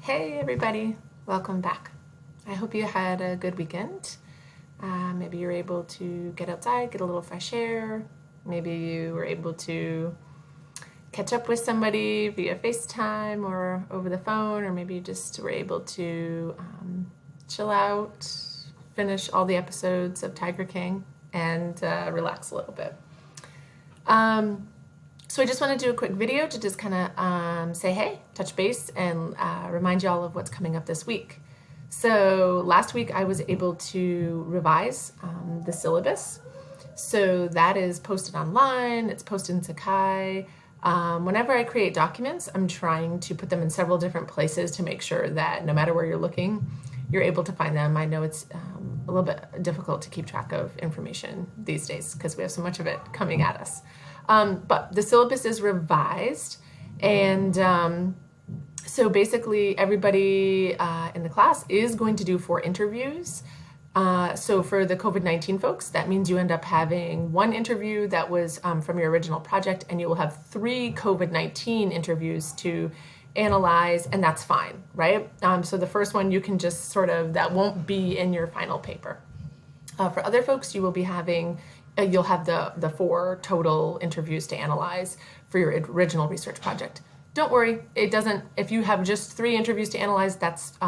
Hey everybody, welcome back. I hope you had a good weekend. Maybe you're able to get outside, get a little fresh air. Maybe you were able to catch up with somebody via FaceTime or over the phone, or maybe you just were able to chill out, finish all the episodes of Tiger King, and relax a little bit. So I just want to do a quick video to just kind of say hey, touch base, and remind you all of what's coming up this week. So last week I was able to revise the syllabus. So that is posted online, it's posted in Sakai. Whenever I create documents, I'm trying to put them in several different places to make sure that no matter where you're looking, you're able to find them. I know it's a little bit difficult to keep track of information these days because we have so much of it coming at us. But the syllabus is revised, and so basically everybody in the class is going to do 4 interviews. So for the COVID-19 folks, that means you end up having 1 interview that was from your original project, and you will have 3 COVID-19 interviews to analyze, and that's fine, right? So the first one you can just that won't be in your final paper. For other folks, you will be having you'll have the 4 total interviews to analyze for your original research project. Don't worry, it doesn't. If you have just 3 interviews to analyze, that's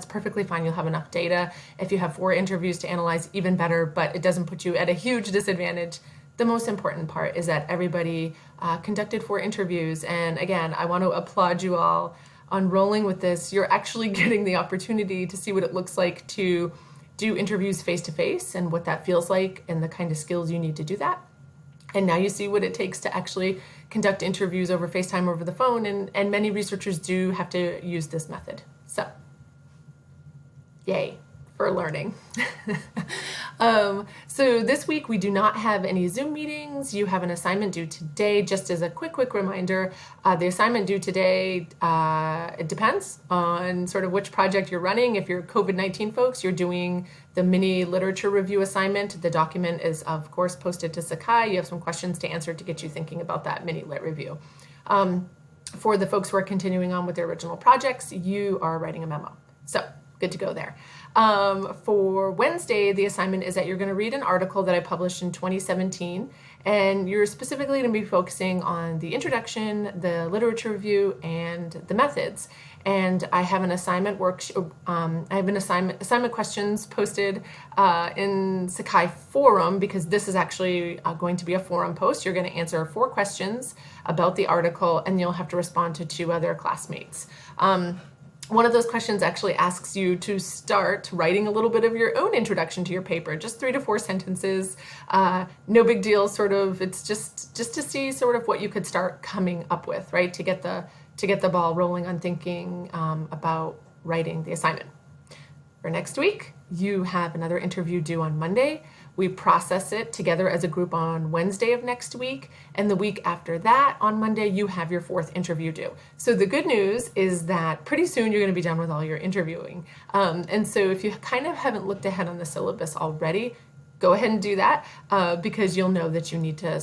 perfectly fine. You'll have enough data. If you have 4 interviews to analyze, even better. But it doesn't put you at a huge disadvantage. The most important part is that everybody conducted 4 interviews, and again, I want to applaud you all on rolling with this. You're actually getting the opportunity to see what it looks like to do interviews face-to-face and what that feels like and the kind of skills you need to do that. And now you see what it takes to actually conduct interviews over FaceTime, over the phone, and many researchers do have to use this method. So, yay for learning. So this week we do not have any Zoom meetings. You have an assignment due today. Just as a quick reminder, the assignment due today, it depends on sort of which project you're running. If you're COVID-19 folks, you're doing the mini literature review assignment. The document is, of course, posted to Sakai. You have some questions to answer to get you thinking about that mini lit review. For the folks who are continuing on with their original projects, you are writing a memo. So good to go there. For Wednesday, the assignment is that you're going to read an article that I published in 2017, and you're specifically going to be focusing on the introduction, the literature review, and the methods. And I have an assignment assignment questions posted in Sakai forum, because this is actually going to be a forum post. You're going to answer 4 questions about the article, and you'll have to respond to 2 other classmates. One of those questions actually asks you to start writing a little bit of your own introduction to your paper, just 3 to 4 sentences. No big deal, it's just to see sort of what you could start coming up with, right? To get the ball rolling on thinking about writing the assignment. For next week, you have another interview due on Monday. We process it together as a group on Wednesday of next week, and the week after that, on Monday, you have your 4th interview due. So the good news is that pretty soon you're going to be done with all your interviewing. And so if you kind of haven't looked ahead on the syllabus already, go ahead and do that because you'll know that you need to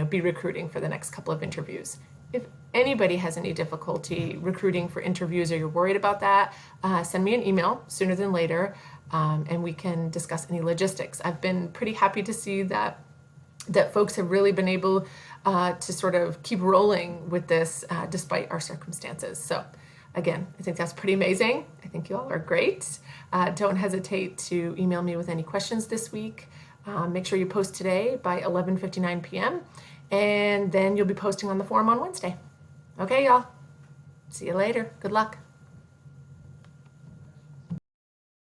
be recruiting for the next couple of interviews. If anybody has any difficulty recruiting for interviews or you're worried about that, send me an email sooner than later, and we can discuss any logistics. I've been pretty happy to see that folks have really been able to sort of keep rolling with this despite our circumstances. So again, I think that's pretty amazing. I think you all are great. Don't hesitate to email me with any questions this week. Make sure you post today by 11:59 p.m. and then you'll be posting on the forum on Wednesday. Okay, y'all. See you later. Good luck.